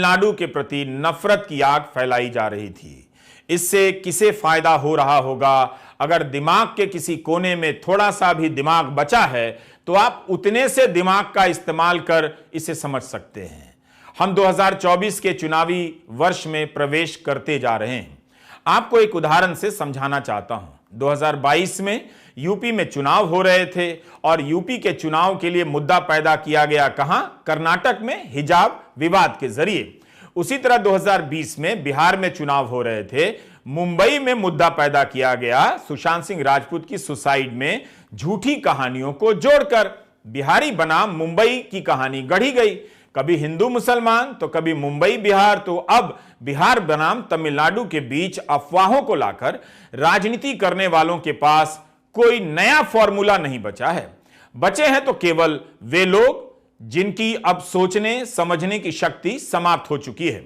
तमिलनाडु के प्रति नफरत की आग फैलाई जा रही थी। इससे किसे फायदा हो रहा होगा? अगर दिमाग के किसी कोने में थोड़ा सा भी दिमाग बचा है तो आप उतने से दिमाग का इस्तेमाल कर इसे समझ सकते हैं। हम 2024 के चुनावी वर्ष में प्रवेश करते जा रहे हैं। आपको एक उदाहरण से समझाना चाहता हूं। 2022 में यूपी में चुनाव हो रहे थे और यूपी के चुनाव के लिए मुद्दा पैदा किया गया कहां? कर्नाटक में हिजाब विवाद के जरिए। उसी तरह 2020 में बिहार में चुनाव हो रहे थे, मुंबई में मुद्दा पैदा किया गया सुशांत सिंह राजपूत की सुसाइड में झूठी कहानियों को जोड़कर। बिहारी बनाम मुंबई की कहानी गढ़ी गई, कभी हिंदू मुसलमान तो कभी मुंबई बिहार, तो अब बिहार बनाम तमिलनाडु के बीच अफवाहों को लाकर राजनीति करने वालों के पास कोई नया फॉर्मूला नहीं बचा है। बचे हैं तो केवल वे लोग जिनकी अब सोचने समझने की शक्ति समाप्त हो चुकी है।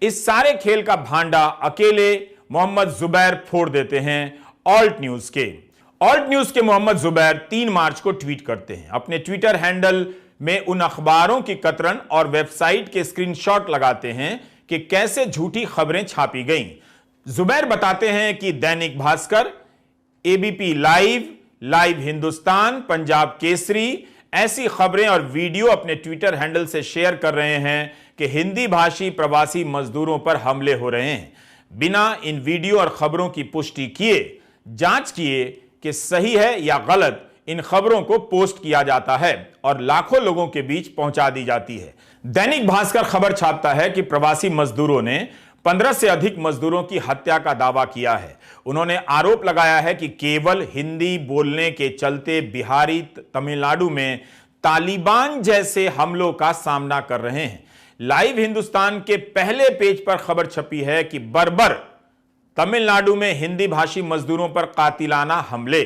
इस सारे खेल का भांडा अकेले मोहम्मद जुबैर फोड़ देते हैं ऑल्ट न्यूज के मोहम्मद जुबैर 3 मार्च को ट्वीट करते हैं। अपने ट्विटर हैंडल में उन अखबारों की कतरन और वेबसाइट के स्क्रीनशॉट लगाते हैं कि कैसे झूठी खबरें छापी गईं। जुबैर बताते हैं कि दैनिक भास्कर, एबीपी लाइव हिंदुस्तान, पंजाब केसरी ऐसी खबरें और वीडियो अपने ट्विटर हैंडल से शेयर कर रहे हैं कि हिंदी भाषी प्रवासी मजदूरों पर हमले हो रहे हैं। बिना इन वीडियो और खबरों की पुष्टि किए, जांच किए कि सही है या गलत, इन खबरों को पोस्ट किया जाता है और लाखों लोगों के बीच पहुंचा दी जाती है। दैनिक भास्कर खबर छापता है कि प्रवासी मजदूरों ने 15 से अधिक मजदूरों की हत्या का दावा किया है। उन्होंने आरोप लगाया है कि केवल हिंदी बोलने के चलते बिहारी तमिलनाडु में तालिबान जैसे हमलों का सामना कर रहे हैं। लाइव हिंदुस्तान के पहले पेज पर खबर छपी है कि बर्बर तमिलनाडु में हिंदी भाषी मजदूरों पर कातिलाना हमले।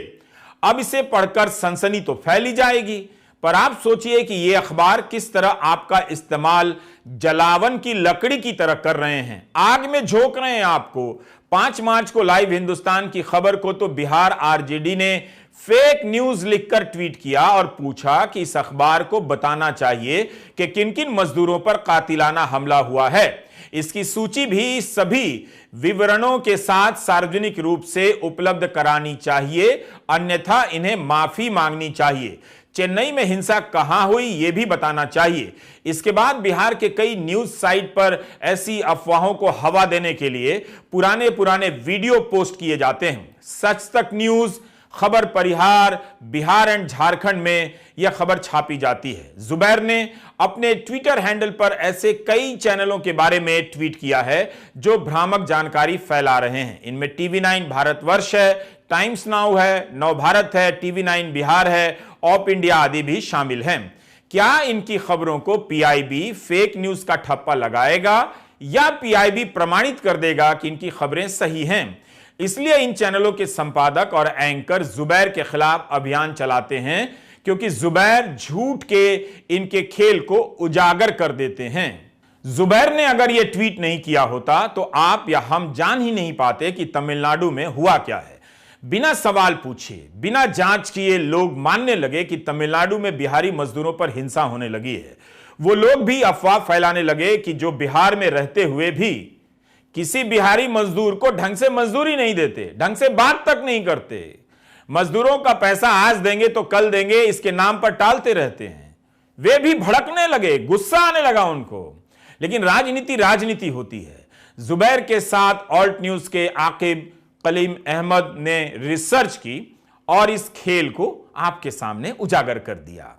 अब इसे पढ़कर सनसनी तो फैली जाएगी, पर आप सोचिए कि यह अखबार किस तरह आपका इस्तेमाल जलावन की लकड़ी की तरह कर रहे हैं, आग में झोंक रहे हैं आपको। 5 मार्च को लाइव हिंदुस्तान की खबर को तो बिहार आरजेडी ने फेक न्यूज लिखकर ट्वीट किया और पूछा कि इस अखबार को बताना चाहिए कि किन किन मजदूरों पर कातिलाना हमला हुआ है। इसकी सूची भी सभी विवरणों के साथ सार्वजनिक रूप से उपलब्ध करानी चाहिए, अन्यथा इन्हें माफी मांगनी चाहिए। चेन्नई में हिंसा कहां हुई यह भी बताना चाहिए। इसके बाद बिहार के कई न्यूज साइट पर ऐसी अफवाहों को हवा देने के लिए पुराने वीडियो पोस्ट किए जाते हैं। सच तक न्यूज, खबर परिहार, बिहार एंड झारखंड में यह खबर छापी जाती है। जुबैर ने अपने ट्विटर हैंडल पर ऐसे कई चैनलों के बारे में ट्वीट किया है जो भ्रामक जानकारी फैला रहे हैं। इनमें टीवी9 भारतवर्ष है, टाइम्स नाउ है, नव भारत है, टीवी9 बिहार है, ऑप इंडिया आदि भी शामिल हैं। क्या इनकी खबरों को पीआईबी फेक न्यूज का ठप्पा लगाएगा या पीआईबी प्रमाणित कर देगा कि इनकी खबरें सही हैं? इसलिए इन चैनलों के संपादक और एंकर जुबैर के खिलाफ अभियान चलाते हैं, क्योंकि जुबैर झूठ के इनके खेल को उजागर कर देते हैं। जुबैर ने अगर यह ट्वीट नहीं किया होता तो आप या हम जान ही नहीं पाते कि तमिलनाडु में हुआ क्या है। बिना सवाल पूछे, बिना जांच किए लोग मानने लगे कि तमिलनाडु में बिहारी मजदूरों पर हिंसा होने लगी है। वो लोग भी अफवाह फैलाने लगे कि जो बिहार में रहते हुए भी किसी बिहारी मजदूर को ढंग से मजदूरी नहीं देते, ढंग से बात तक नहीं करते, मजदूरों का पैसा आज देंगे तो कल देंगे इसके नाम पर टालते रहते हैं। वे भी भड़कने लगे, गुस्सा आने लगा उनको। लेकिन राजनीति होती है। जुबैर के साथ ऑल्ट न्यूज के आकिब कलीम अहमद ने रिसर्च की और इस खेल को आपके सामने उजागर कर दिया।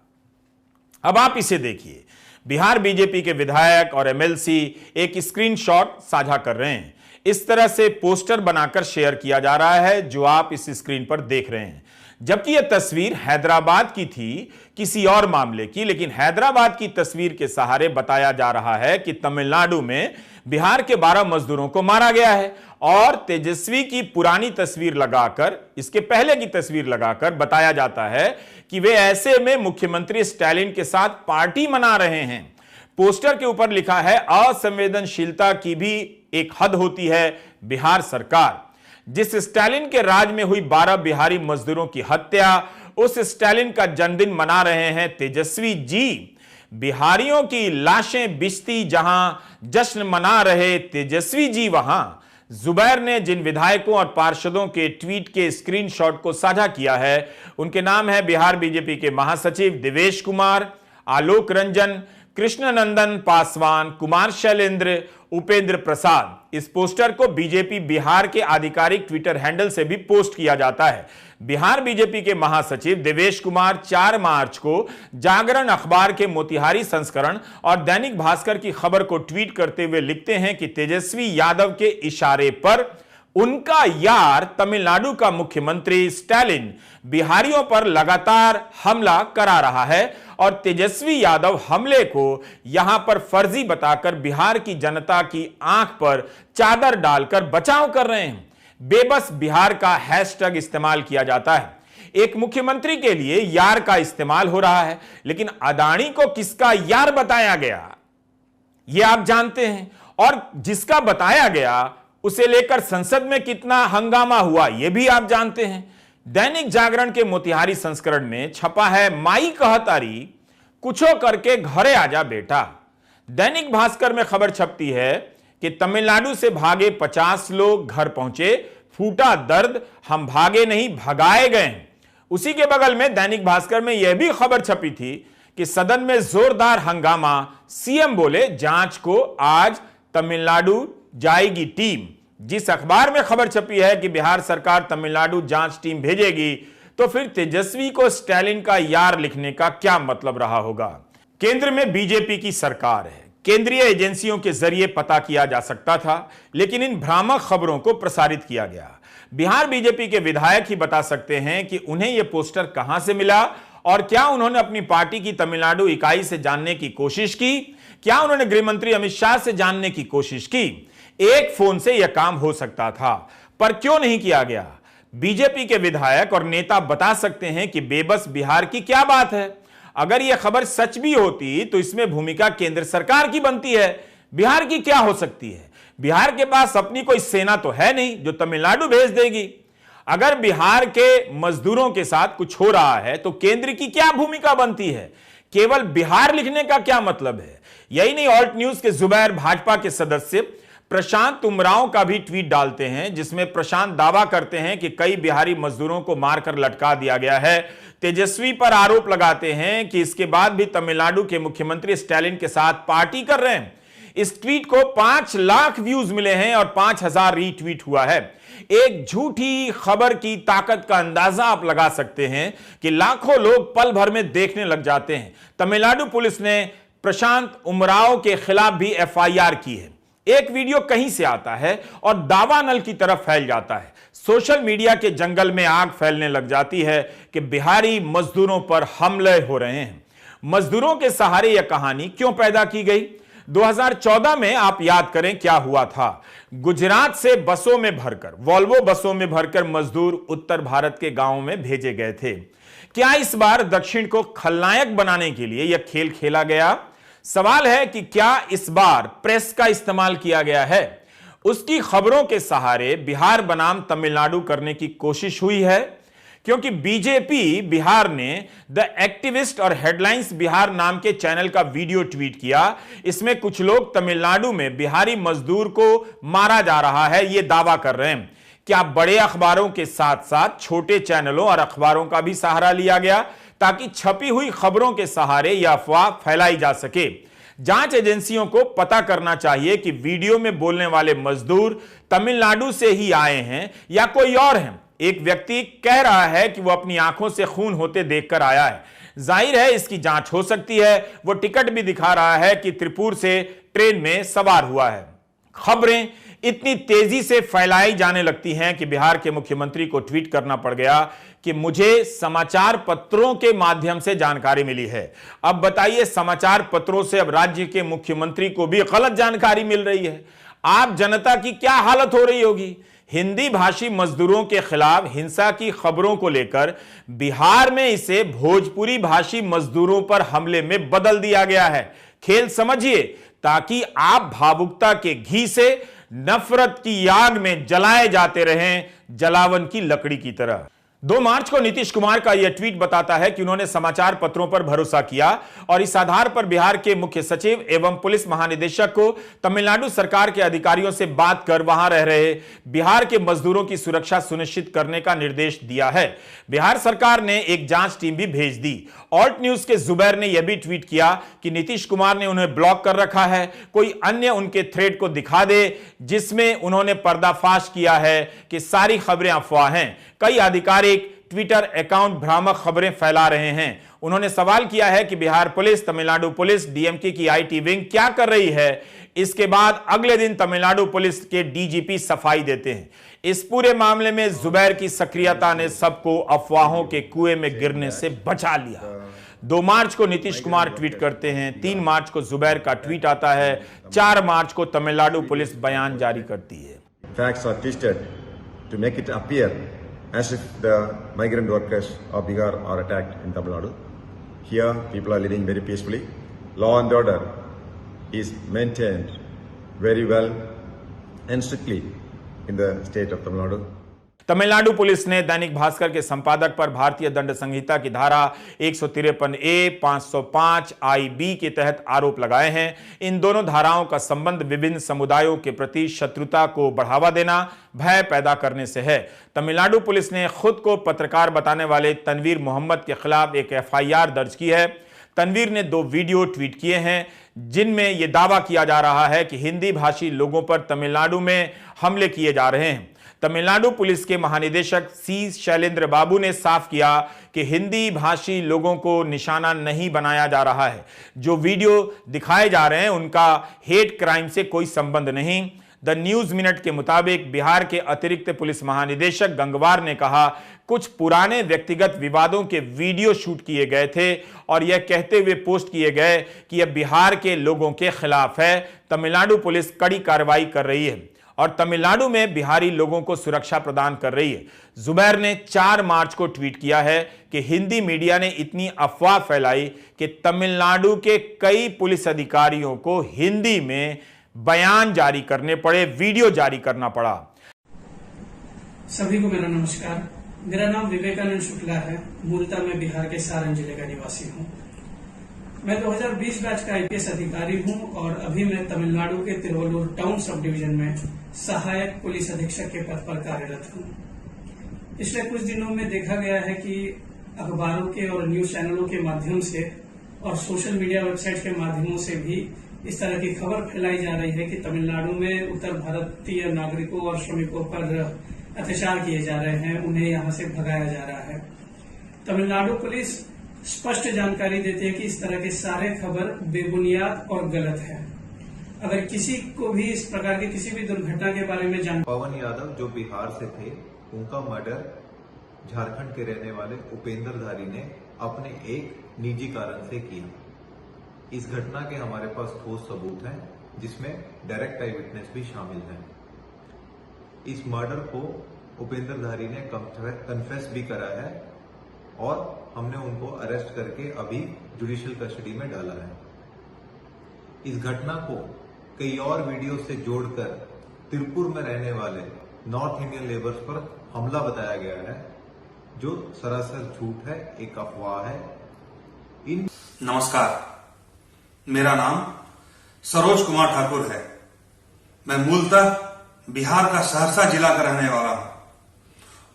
अब आप इसे देखिए। बिहार बीजेपी के विधायक और एमएलसी एक स्क्रीनशॉट साझा कर रहे हैं। इस तरह से पोस्टर बनाकर शेयर किया जा रहा है जो आप इस स्क्रीन पर देख रहे हैं, जबकि यह तस्वीर हैदराबाद की थी, किसी और मामले की। लेकिन हैदराबाद की तस्वीर के सहारे बताया जा रहा है कि तमिलनाडु में बिहार के 12 मजदूरों को मारा गया है और तेजस्वी की पुरानी तस्वीर लगाकर, इसके पहले की तस्वीर लगाकर बताया जाता है कि वे ऐसे में मुख्यमंत्री स्टालिन के साथ पार्टी मना रहे हैं। पोस्टर के ऊपर लिखा है, असंवेदनशीलता की भी एक हद होती है बिहार सरकार। जिस स्टालिन के राज में हुई 12 बिहारी मजदूरों की हत्या, उस स्टालिन का जन्मदिन मना रहे हैं तेजस्वी जी। बिहारियों की लाशें बिछती जहां जश्न मना रहे तेजस्वी जी वहां। जुबैर ने जिन विधायकों और पार्षदों के ट्वीट के स्क्रीनशॉट को साझा किया है उनके नाम है बिहार बीजेपी के महासचिव देवेश कुमार, आलोक रंजन, कृष्णनंदन पासवान, कुमार शैलेंद्र, उपेंद्र प्रसाद। इस पोस्टर को बीजेपी बिहार के आधिकारिक ट्विटर हैंडल से भी पोस्ट किया जाता है। बिहार बीजेपी के महासचिव देवेश कुमार 4 मार्च को जागरण अखबार के मोतिहारी संस्करण और दैनिक भास्कर की खबर को ट्वीट करते हुए लिखते हैं कि तेजस्वी यादव के इशारे पर उनका यार तमिलनाडु का मुख्यमंत्री स्टालिन बिहारियों पर लगातार हमला करा रहा है और तेजस्वी यादव हमले को यहां पर फर्जी बताकर बिहार की जनता की आंख पर चादर डालकर बचाव कर रहे हैं। बेबस बिहार का हैशटैग इस्तेमाल किया जाता है। एक मुख्यमंत्री के लिए यार का इस्तेमाल हो रहा है, लेकिन अदानी को किसका यार बताया गया यह आप जानते हैं, और जिसका बताया गया उसे लेकर संसद में कितना हंगामा हुआ यह भी आप जानते हैं। दैनिक जागरण के मोतिहारी संस्करण में छपा है माई कहतारी कुछो करके घरे आजा बेटा। दैनिक भास्कर में खबर छपती है कि तमिलनाडु से भागे 50 लोग घर पहुंचे, फूटा दर्द, हम भागे नहीं भगाए गए। उसी के बगल में दैनिक भास्कर में यह भी खबर छपी थी कि सदन में जोरदार हंगामा, सीएम बोले जांच को आज तमिलनाडु जाएगी टीम। जिस अखबार में खबर छपी है कि बिहार सरकार तमिलनाडु जांच टीम भेजेगी, तो फिर तेजस्वी को स्टालिन का यार लिखने का क्या मतलब रहा होगा। केंद्र में बीजेपी की सरकार है, केंद्रीय एजेंसियों के जरिए पता किया जा सकता था, लेकिन इन भ्रामक खबरों को प्रसारित किया गया। बिहार बीजेपी के विधायक ही बता सकते हैं कि उन्हें यह पोस्टर कहां से मिला और क्या उन्होंने अपनी पार्टी की तमिलनाडु इकाई से जानने की कोशिश की, क्या उन्होंने गृहमंत्री अमित शाह से जानने की कोशिश की। एक फोन से यह काम हो सकता था, पर क्यों नहीं किया गया। बीजेपी के विधायक और नेता बता सकते हैं कि बेबस बिहार की क्या बात है। अगर यह खबर सच भी होती तो इसमें भूमिका केंद्र सरकार की बनती है। बिहार की क्या हो सकती है। बिहार के पास अपनी कोई सेना तो है नहीं जो तमिलनाडु भेज देगी। अगर बिहार के मजदूरों के साथ कुछ हो रहा है तो केंद्र की क्या भूमिका बनती है। केवल बिहार लिखने का क्या मतलब है। यही नहीं, ऑल्ट न्यूज के जुबैर भाजपा के सदस्य प्रशांत उमराव का भी ट्वीट डालते हैं, जिसमें प्रशांत दावा करते हैं कि कई बिहारी मजदूरों को मारकर लटका दिया गया है। तेजस्वी पर आरोप लगाते हैं कि इसके बाद भी तमिलनाडु के मुख्यमंत्री स्टालिन के साथ पार्टी कर रहे हैं। इस ट्वीट को 5 लाख व्यूज मिले हैं और 5000 रीट्वीट हुआ है। एक झूठी खबर की ताकत का अंदाजा आप लगा सकते हैं कि लाखों लोग पल भर में देखने लग जाते हैं। तमिलनाडु पुलिस ने प्रशांत उमराव के खिलाफ भी एफआईआर की है। एक वीडियो कहीं से आता है और दावा नल की तरफ फैल जाता है। सोशल मीडिया के जंगल में आग फैलने लग जाती है कि बिहारी मजदूरों पर हमले हो रहे हैं। मजदूरों के सहारे यह कहानी क्यों पैदा की गई। 2014 में आप याद करें क्या हुआ था। गुजरात से बसों में भरकर, वॉल्वो बसों में भरकर मजदूर उत्तर भारत के गांवों में भेजे गए थे। क्या इस बार दक्षिण को खलनायक बनाने के लिए यह खेल खेला गया। सवाल है कि क्या इस बार प्रेस का इस्तेमाल किया गया है। उसकी खबरों के सहारे बिहार बनाम तमिलनाडु करने की कोशिश हुई है, क्योंकि बीजेपी बिहार ने द एक्टिविस्ट और हेडलाइंस बिहार नाम के चैनल का वीडियो ट्वीट किया। इसमें कुछ लोग तमिलनाडु में बिहारी मजदूर को मारा जा रहा है यह दावा कर रहे हैं। क्या बड़े अखबारों के साथ साथ छोटे चैनलों और अखबारों का भी सहारा लिया गया ताकि छपी हुई खबरों के सहारे यह अफवाह फैलाई जा सके। जांच एजेंसियों को पता करना चाहिए कि वीडियो में बोलने वाले मजदूर तमिलनाडु से ही आए हैं या कोई और हैं। एक व्यक्ति कह रहा है कि वह अपनी आंखों से खून होते देखकर आया है। जाहिर है इसकी जांच हो सकती है। वो टिकट भी दिखा रहा है कि त्रिपुर से ट्रेन में सवार हुआ है। खबरें इतनी तेजी से फैलाई जाने लगती हैं कि बिहार के मुख्यमंत्री को ट्वीट करना पड़ गया कि मुझे समाचार पत्रों के माध्यम से जानकारी मिली है। अब बताइए, समाचार पत्रों से अब राज्य के मुख्यमंत्री को भी गलत जानकारी मिल रही है। आप जनता की क्या हालत हो रही होगी। हिंदी भाषी मजदूरों के खिलाफ हिंसा की खबरों को लेकर बिहार में इसे भोजपुरी भाषी मजदूरों पर हमले में बदल दिया गया है। खेल समझिए, ताकि आप भावुकता के घी से नफरत की आग में जलाए जाते रहें, जलावन की लकड़ी की तरह। 2 मार्च को नीतीश कुमार का यह ट्वीट बताता है कि उन्होंने समाचार पत्रों पर भरोसा किया और इस आधार पर बिहार के मुख्य सचिव एवं पुलिस महानिदेशक को तमिलनाडु सरकार के अधिकारियों से बात कर वहां रह रहे बिहार के मजदूरों की सुरक्षा सुनिश्चित करने का निर्देश दिया है। बिहार सरकार ने एक जांच टीम भी भेज दी। ऑल्ट न्यूज के जुबैर ने यह भी ट्वीट किया कि नीतीश कुमार ने उन्हें ब्लॉक कर रखा है, कोई अन्य उनके थ्रेड को दिखा दे जिसमें उन्होंने पर्दाफाश किया है कि सारी खबरें अफवाह हैं। कई आधिकारिक ट्विटर अकाउंट भ्रामक खबरें फैला रहे हैं। उन्होंने सवाल किया है कि Bihar police, Tamil Nadu police, DMK की आईटी विंग क्या कर रही है। इसके बाद अगले दिन तमिलनाडु पुलिस के डीजीपी सफाई देते हैं। इस पूरे मामले में जुबैर की सक्रियता ने सबको अफवाहों के कुएं में गिरने से बचा लिया। 2 मार्च को नीतीश कुमार ट्वीट करते हैं, 3 मार्च को जुबैर का ट्वीट आता है, 4 मार्च को तमिलनाडु पुलिस बयान जारी करती है। Facts are twisted to make it appear as if the migrant workers of Bihar are attacked in Tamil Nadu. Here, people are living very peacefully. Law and order is maintained very well and strictly in the state of Tamil Nadu. Tamil Nadu police ने दैनिक भास्कर के संपादक पर भारतीय दंड संहिता की धारा 153A, 505 IB के तहत आरोप लगाए हैं। इन दोनों धाराओं का संबंध विभिन्न समुदायों के प्रति शत्रुता को बढ़ावा देना, भय पैदा करने से है। तमिलनाडु पुलिस ने खुद को पत्रकार बताने वाले तनवीर मोहम्मद के खिलाफ एक FIR दर्ज की है। तनवीर ने 2 वीडियो ट्वीट किए हैं जिनमें यह दावा किया जा रहा है कि हिंदी भाषी लोगों पर तमिलनाडु में हमले किए जा रहे हैं। तमिलनाडु पुलिस के महानिदेशक सी शैलेंद्र बाबू ने साफ किया कि हिंदी भाषी लोगों को निशाना नहीं बनाया जा रहा है। जो वीडियो दिखाए जा रहे हैं उनका हेट क्राइम से कोई संबंध नहीं। द न्यूज मिनट के मुताबिक बिहार के अतिरिक्त पुलिस महानिदेशक गंगवार ने कहा, कुछ पुराने व्यक्तिगत विवादों के वीडियो शूट किए गए थे और यह कहते हुए पोस्ट किए गए कि यह बिहार के लोगों के खिलाफ है। तमिलनाडु पुलिस कड़ी कार्रवाई कर रही है और तमिलनाडु में बिहारी लोगों को सुरक्षा प्रदान कर रही है। जुबैर ने 4 मार्च को ट्वीट किया है कि हिंदी मीडिया ने इतनी अफवाह फैलाई कि तमिलनाडु के कई पुलिस अधिकारियों को हिंदी में बयान जारी करने पड़े, वीडियो जारी करना पड़ा। सभी को मेरा नमस्कार। मेरा नाम विवेकानंद शुक्ला है। मूलतः मैं बिहार के सारण जिले का निवासी हूँ। मैं 2020 बैच का IPS अधिकारी हूँ और अभी मैं तमिलनाडु के तिरुवल्लुर टाउन सब डिवीजन में सहायक पुलिस अधीक्षक के पद पर कार्यरत हूँ। पिछले कुछ दिनों में देखा गया है कि अखबारों के और न्यूज चैनलों के माध्यम से और सोशल मीडिया वेबसाइट के माध्यमों से भी इस तरह की खबर फैलाई जा रही है कि तमिलनाडु में उत्तर भारतीय नागरिकों और श्रमिकों पर अत्याचार किए जा रहे हैं, उन्हें यहां से भगाया जा रहा है। तमिलनाडु पुलिस स्पष्ट जानकारी देती है कि इस तरह के सारे खबर बेबुनियाद और गलत है। अगर किसी को भी इस प्रकार की किसी भी दुर्घटना के बारे में पवन यादव जो बिहार से थे, उनका मर्डर झारखंड के रहने वाले उपेंद्र धारी ने अपने एक निजी कारण से किया। इस घटना के हमारे पास ठोस सबूत हैं, जिसमें डायरेक्ट आई विटनेस भी शामिल हैं। इस मर्डर को उपेंद्र धारी ने कन्फेस भी करा है और हमने उनको अरेस्ट करके अभी जुडिशियल कस्टडी में डाला है। इस घटना को कई और वीडियो से जोड़कर तिरुपुर में रहने वाले नॉर्थ इंडियन लेबर्स पर हमला बताया गया है, जो सरासर झूठ है, एक अफवाह है। नमस्कार, मेरा नाम सरोज कुमार ठाकुर है। मैं मूलतः बिहार का सहरसा जिला का रहने वाला हूं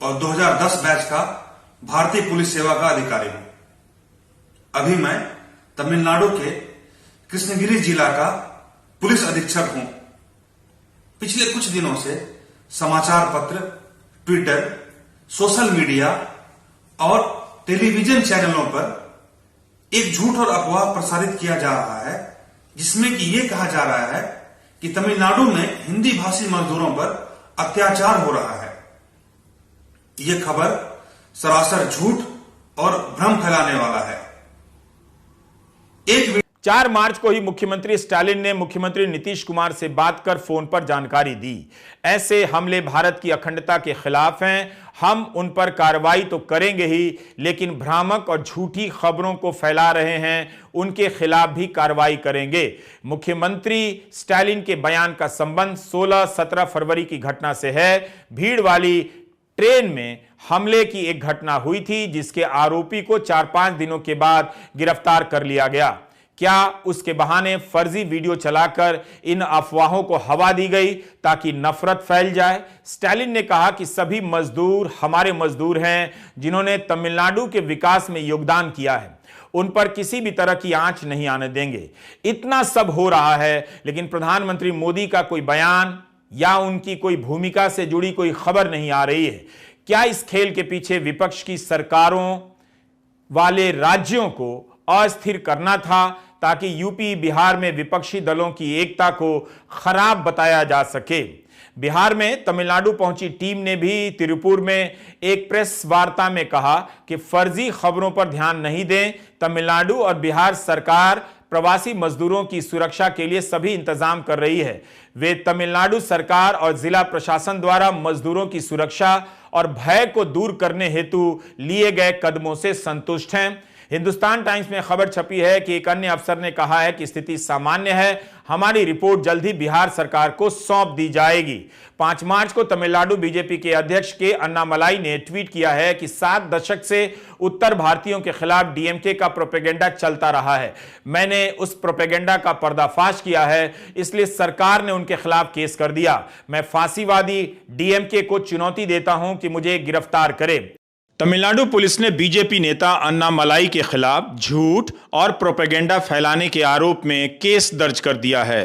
और 2010 बैच का भारतीय पुलिस सेवा का अधिकारी हूं। अभी मैं तमिलनाडु के कृष्णगिरी जिला का पुलिस अधीक्षक हूं। पिछले कुछ दिनों से समाचार पत्र, ट्विटर, सोशल मीडिया और टेलीविजन चैनलों पर एक झूठ और अफवाह प्रसारित किया जा रहा है, जिसमें कि यह कहा जा रहा है कि तमिलनाडु में हिंदी भाषी मजदूरों पर अत्याचार हो रहा है। यह खबर सरासर झूठ और भ्रम फैलाने वाला है। 4 मार्च को ही मुख्यमंत्री स्टालिन ने मुख्यमंत्री नीतीश कुमार से बात कर फोन पर जानकारी दी। ऐसे हमले भारत की अखंडता के खिलाफ हैं। हम उन पर कार्रवाई तो करेंगे ही, लेकिन भ्रामक और झूठी खबरों को फैला रहे हैं उनके खिलाफ भी कार्रवाई करेंगे। मुख्यमंत्री स्टालिन के बयान का संबंध 16-17 फरवरी की घटना से है। भीड़ वाली ट्रेन में हमले की एक घटना हुई थी जिसके आरोपी को 4-5 दिनों के बाद गिरफ्तार कर लिया गया। क्या उसके बहाने फर्जी वीडियो चलाकर इन अफवाहों को हवा दी गई ताकि नफरत फैल जाए? स्टालिन ने कहा कि सभी मजदूर हमारे मजदूर हैं जिन्होंने तमिलनाडु के विकास में योगदान किया है, उन पर किसी भी तरह की आंच नहीं आने देंगे। इतना सब हो रहा है लेकिन प्रधानमंत्री मोदी का कोई बयान या उनकी कोई भूमिका से जुड़ी कोई खबर नहीं आ रही है। क्या इस खेल के पीछे विपक्ष की सरकारों वाले राज्यों को अस्थिर करना था ताकि यूपी बिहार में विपक्षी दलों की एकता को खराब बताया जा सके? बिहार में तमिलनाडु पहुंची टीम ने भी तिरुपुर में एक प्रेस वार्ता में कहा कि फर्जी खबरों पर ध्यान नहीं दें। तमिलनाडु और बिहार सरकार प्रवासी मजदूरों की सुरक्षा के लिए सभी इंतजाम कर रही है। वे तमिलनाडु सरकार और जिला प्रशासन द्वारा मजदूरों की सुरक्षा और भय को दूर करने हेतु लिए गए कदमों से संतुष्ट हैं। हिंदुस्तान टाइम्स में खबर छपी है कि एक अन्य अफसर ने कहा है कि स्थिति सामान्य है, हमारी रिपोर्ट जल्द ही बिहार सरकार को सौंप दी जाएगी। 5 मार्च को तमिलनाडु बीजेपी के अध्यक्ष के अन्नामलाई ने ट्वीट किया है कि 7 दशक से उत्तर भारतीयों के खिलाफ डीएमके का प्रोपेगेंडा चलता रहा है। मैंने उस प्रोपेगेंडा का पर्दाफाश किया है, इसलिए सरकार ने उनके खिलाफ केस कर दिया। मैं फांसीवादी डीएमके को चुनौती देता हूं कि मुझे गिरफ्तार करे। तमिलनाडु पुलिस ने बीजेपी नेता अन्नामलाई के खिलाफ झूठ और प्रोपेगेंडा फैलाने के आरोप में केस दर्ज कर दिया है।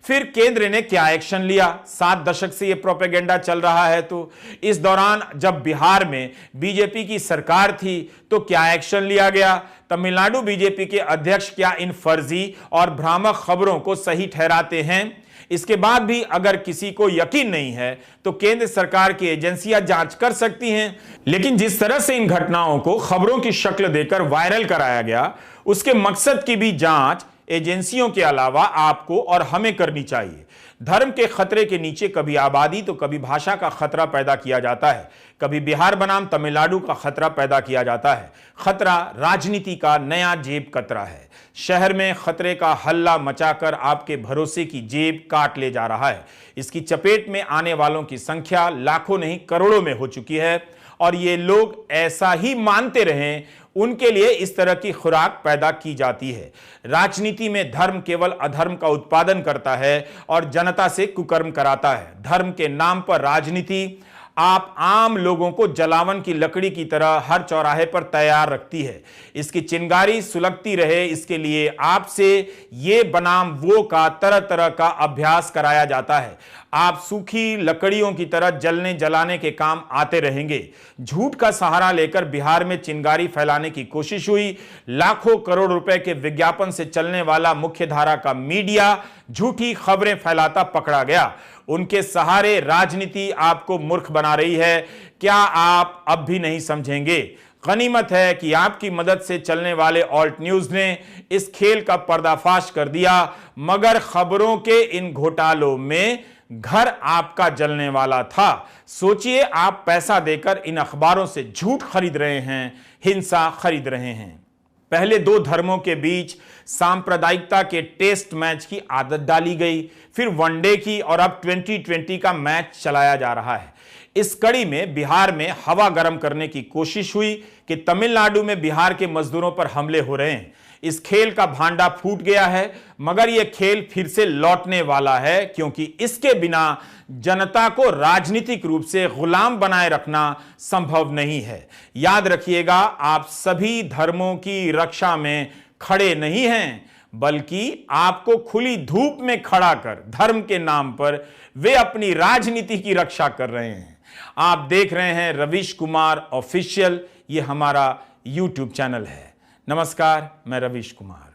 फिर केंद्र ने क्या एक्शन लिया? 7 दशक से यह प्रोपेगेंडा चल रहा है तो इस दौरान जब बिहार में बीजेपी की सरकार थी तो क्या एक्शन लिया गया? तमिलनाडु बीजेपी के अध्यक्ष क्या इन फर्जी और भ्रामक खबरों को सही ठहराते हैं? इसके बाद भी अगर किसी को यकीन नहीं है तो केंद्र सरकार की एजेंसियां जांच कर सकती हैं। लेकिन जिस तरह से इन घटनाओं को खबरों की शक्ल देकर वायरल कराया गया, उसके मकसद की भी जांच एजेंसियों के अलावा आपको और हमें करनी चाहिए। धर्म के खतरे के नीचे कभी आबादी तो कभी भाषा का खतरा पैदा किया जाता है, कभी बिहार बनाम तमिलनाडु का खतरा पैदा किया जाता है। खतरा राजनीति का नया जेब कतरा है। शहर में खतरे का हल्ला मचाकर आपके भरोसे की जेब काट ले जा रहा है। इसकी चपेट में आने वालों की संख्या लाखों नहीं करोड़ों में हो चुकी है और ये लोग ऐसा ही मानते रहें, उनके लिए इस तरह की खुराक पैदा की जाती है। राजनीति में धर्म केवल अधर्म का उत्पादन करता है और जनता से कुकर्म कराता है। धर्म के नाम पर राजनीति आप आम लोगों को जलावन की लकड़ी की तरह हर चौराहे पर तैयार रखती है। इसकी चिंगारी सुलगती रहे, इसके लिए आपसे ये बनाम वो का तरह तरह का अभ्यास कराया जाता है। आप सूखी लकड़ियों की तरह जलने जलाने के काम आते रहेंगे। झूठ का सहारा लेकर बिहार में चिंगारी फैलाने की कोशिश हुई। लाखों करोड़ रुपए के विज्ञापन से चलने वाला मुख्य धारा का मीडिया झूठी खबरें फैलाता पकड़ा गया। उनके सहारे राजनीति आपको मूर्ख बना रही है। क्या आप अब भी नहीं समझेंगे? गनीमत है कि आपकी मदद से चलने वाले ऑल्ट न्यूज ने इस खेल का पर्दाफाश कर दिया, मगर खबरों के इन घोटालों में घर आपका जलने वाला था। सोचिए, आप पैसा देकर इन अखबारों से झूठ खरीद रहे हैं, हिंसा खरीद रहे हैं। पहले 2 धर्मों के बीच सांप्रदायिकता के टेस्ट मैच की आदत डाली गई, फिर वनडे की और अब 2020 का मैच चलाया जा रहा है। इस कड़ी में बिहार में हवा गर्म करने की कोशिश हुई कि तमिलनाडु में बिहार के मजदूरों पर हमले हो रहे हैं। इस खेल का भांडा फूट गया है, मगर यह खेल फिर से लौटने वाला है, क्योंकि इसके बिना जनता को राजनीतिक रूप से गुलाम बनाए रखना संभव नहीं है। याद रखिएगा, आप सभी धर्मों की रक्षा में खड़े नहीं हैं, बल्कि आपको खुली धूप में खड़ा कर धर्म के नाम पर वे अपनी राजनीति की रक्षा कर रहे हैं। आप देख रहे हैं रवीश कुमार ऑफिशियल, ये हमारा YouTube चैनल है। नमस्कार, मैं रवीश कुमार।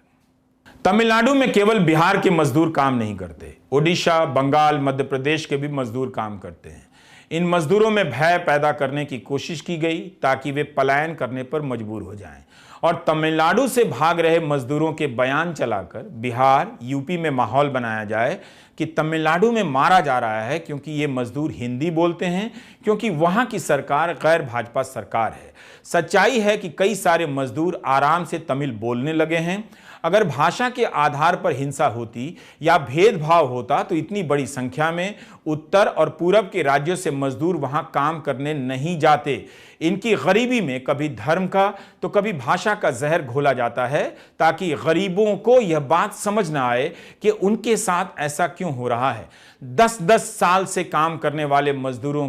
तमिलनाडु में केवल बिहार के मजदूर काम नहीं करते, ओडिशा, बंगाल, मध्य प्रदेश के भी मजदूर काम करते हैं। इन मजदूरों में भय पैदा करने की कोशिश की गई ताकि वे पलायन करने पर मजबूर हो जाएं और तमिलनाडु से भाग रहे मजदूरों के बयान चलाकर बिहार, यूपी में माहौल बनाया जाए कि तमिलनाडु में मारा जा रहा है क्योंकि ये मजदूर हिंदी बोलते हैं, क्योंकि वहां की सरकार गैर भाजपा सरकार है। सच्चाई है कि कई सारे मजदूर आराम से तमिल बोलने लगे हैं। अगर भाषा के आधार पर हिंसा होती या भेदभाव होता तो इतनी बड़ी संख्या में उत्तर और पूरब के राज्यों से मजदूर वहां काम करने नहीं जाते। इनकी गरीबी में कभी धर्म का तो कभी भाषा का जहर घोला जाता है ताकि गरीबों को यह बात समझ ना आए कि उनके साथ ऐसा क्यों हो रहा है। 10-10 साल से काम करने वाले मजदूरों